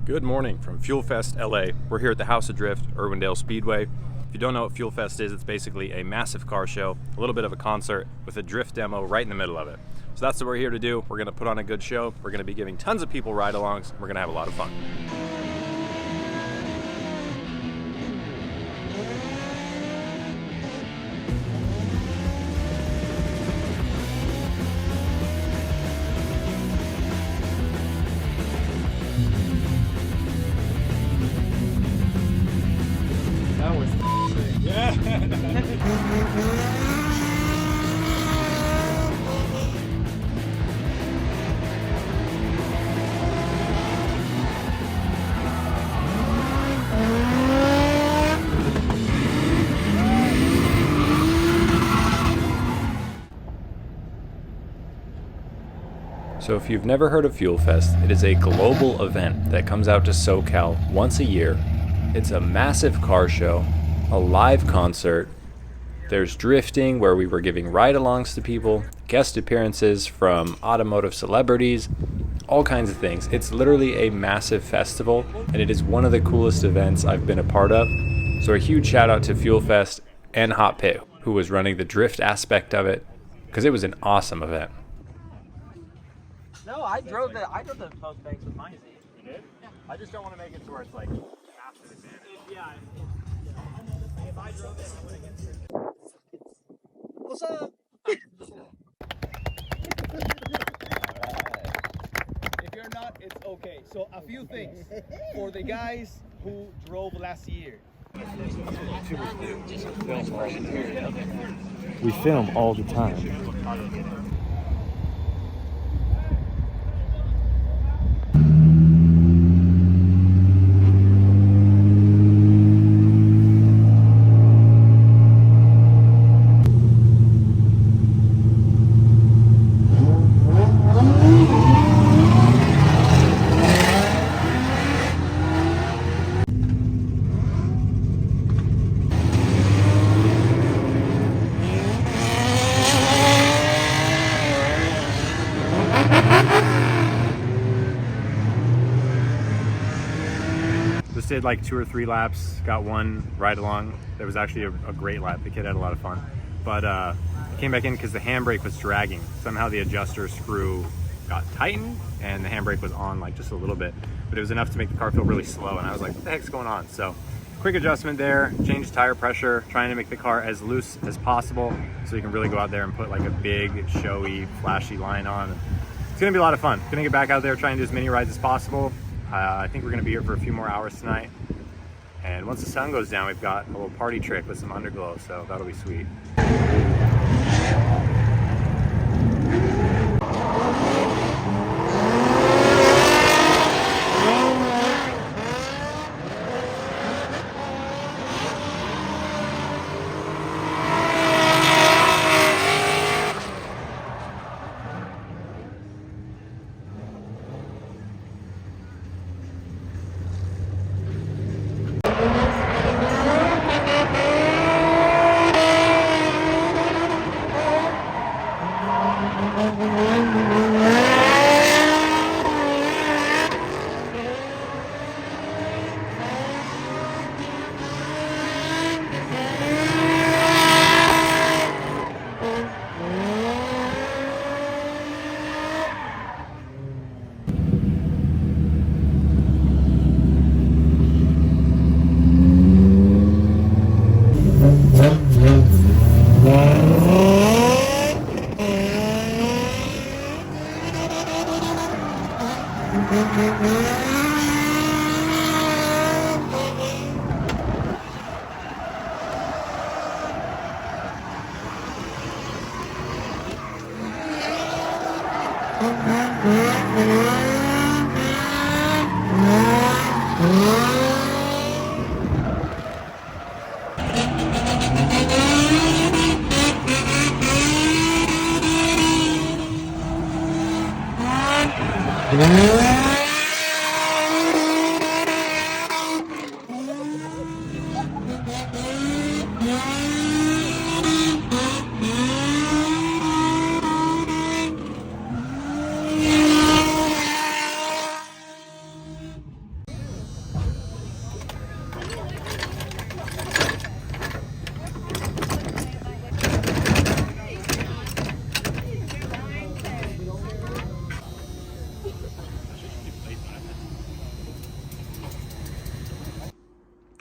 Good morning from Fuel Fest LA. We're here at the House of Drift, Irwindale Speedway. If you don't know what Fuel Fest is, it's basically a massive car show, a little bit of a concert with a drift demo right in the middle of it. So that's what we're here to do. We're going to put on a good show. We're going to be giving tons of people ride-alongs. We're going to have a lot of fun. That was sick. Yeah. So if you've never heard of Fuel Fest, it is a global event that comes out to SoCal once a year. It's a massive car show, a live concert. There's drifting where we were giving ride-alongs to people, guest appearances from automotive celebrities, all kinds of things. It's literally a massive festival, and it is one of the coolest events I've been a part of. So a huge shout out to Fuel Fest and Hot Pit, who was running the drift aspect of it, because it was an awesome event. No, I drove the post banks with my Z. You did? Yeah. I just don't want to make it to where it's like massive advantage. Yeah. If I drove it, I would have get it. What's up? If you're not, it's okay. So a few things for the guys who drove last year. We film all the time. Just did like 2 or 3 laps, got one ride along. That was actually a great lap. The kid had a lot of fun. But I came back in because the handbrake was dragging. Somehow the adjuster screw got tightened and the handbrake was on like just a little bit. But it was enough to make the car feel really slow, and I was like, what the heck's going on? So quick adjustment there, changed tire pressure, trying to make the car as loose as possible so you can really go out there and put like a big, showy, flashy line on. It's gonna be a lot of fun. Gonna get back out there, try and do as many rides as possible. I think we're gonna be here for a few more hours tonight. And once the sun goes down, we've got a little party trick with some underglow, so that'll be sweet.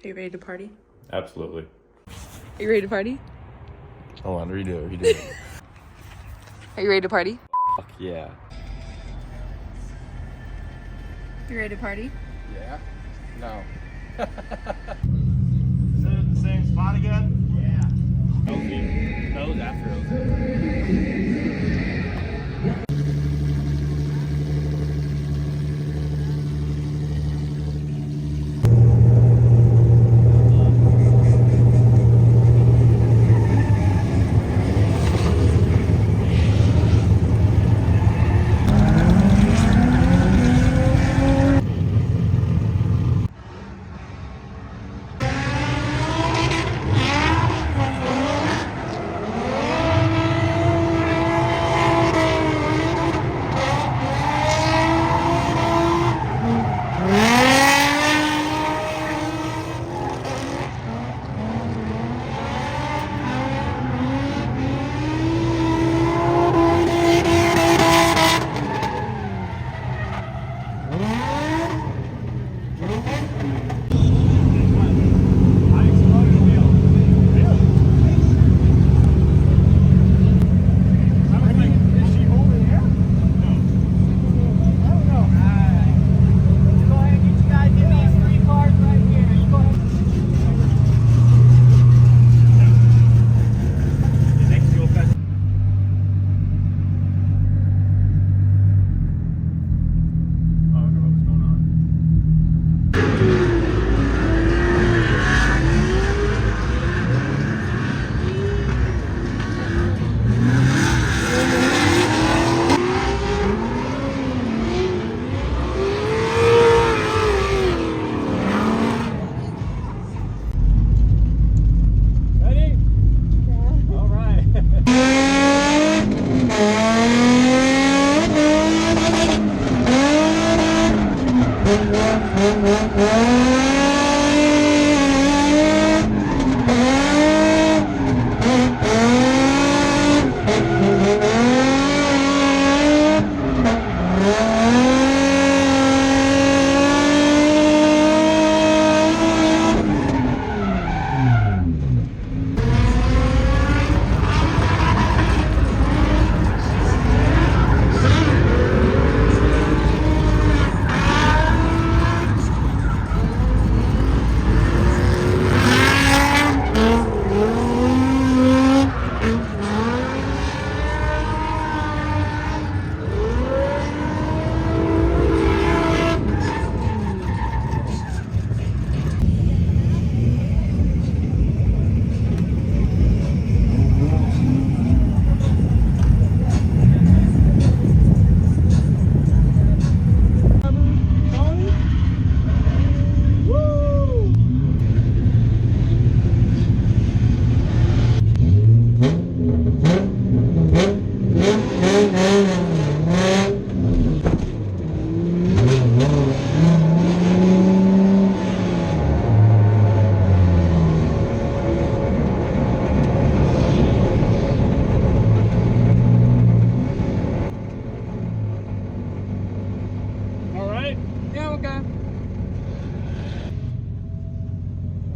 Are you ready to party? Absolutely. Are you ready to party? Hold on, redo it. Are you ready to party? Fuck yeah. You ready to party? Yeah? No. Is it at the same spot again? Yeah. That was after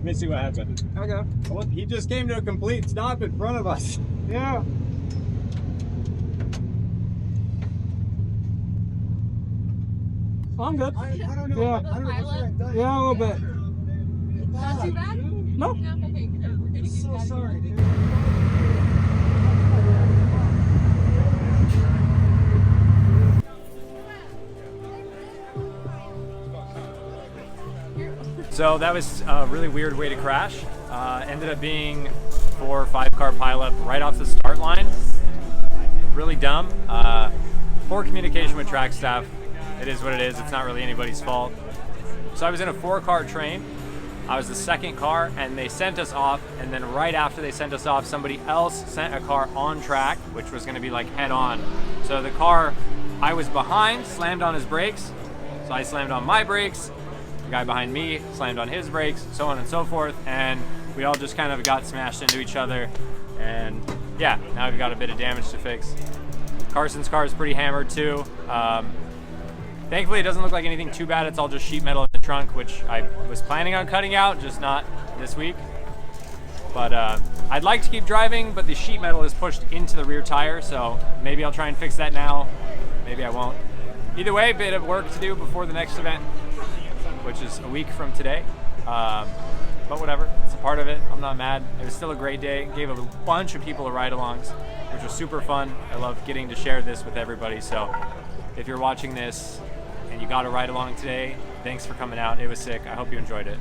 Let me see what happened. Okay. Well, he just came to a complete stop in front of us. Yeah. I'm good. I don't know. Yeah. I don't know what's right done. Yeah, a little bit. Not too bad? No. I'm so sorry, dude. So that was a really weird way to crash. Ended up being 4 or 5 car pileup right off the start line. Really dumb. Poor communication with track staff. It is what it is. It's not really anybody's fault. So I was in a 4-car train. I was the second car, and they sent us off. And then right after they sent us off, somebody else sent a car on track, which was going to be like head on. So the car I was behind slammed on his brakes. So I slammed on my brakes. The guy behind me slammed on his brakes, so on and so forth, and we all just kind of got smashed into each other. And yeah, now we've got a bit of damage to fix. Carson's car is pretty hammered too. Thankfully, it doesn't look like anything too bad. It's all just sheet metal in the trunk, which I was planning on cutting out, just not this week. But I'd like to keep driving, but the sheet metal is pushed into the rear tire, so maybe I'll try and fix that now. Maybe I won't. Either way, bit of work to do before the next event, which is a week from today. But whatever, it's a part of it. I'm not mad. It was still a great day. Gave a bunch of people a ride-alongs, which was super fun. I love getting to share this with everybody. So if you're watching this and you got a ride-along today, thanks for coming out. It was sick. I hope you enjoyed it.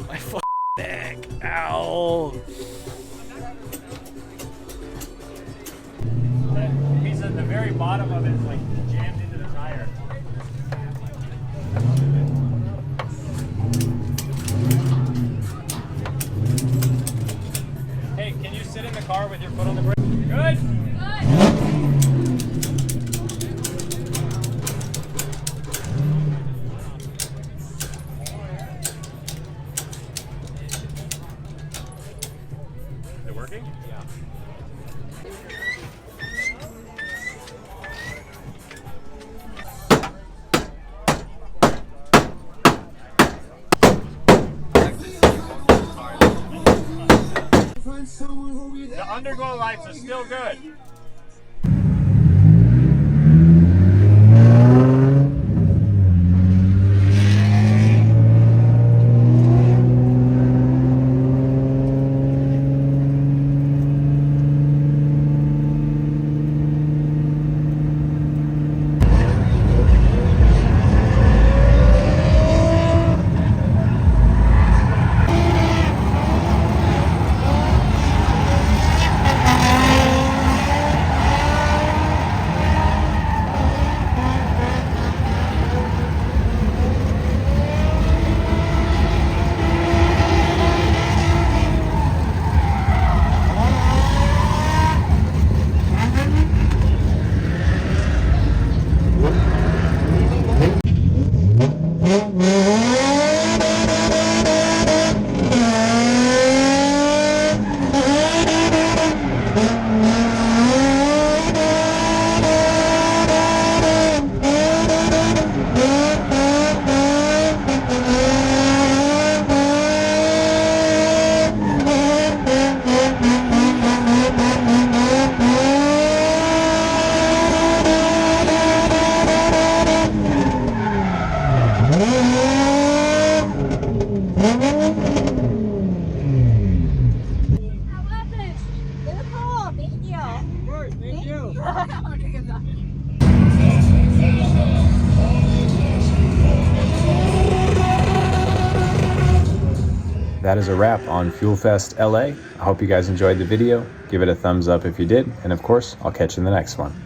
My fucking neck. Ow. That piece at the very bottom of it is like jammed into the tire. Hey, can you sit in the car with your foot on the brake? Good? Is it working? Yeah. The underglow lights are still good. That is a wrap on Fuel Fest LA. I hope you guys enjoyed the video. Give it a thumbs up if you did. And of course, I'll catch you in the next one.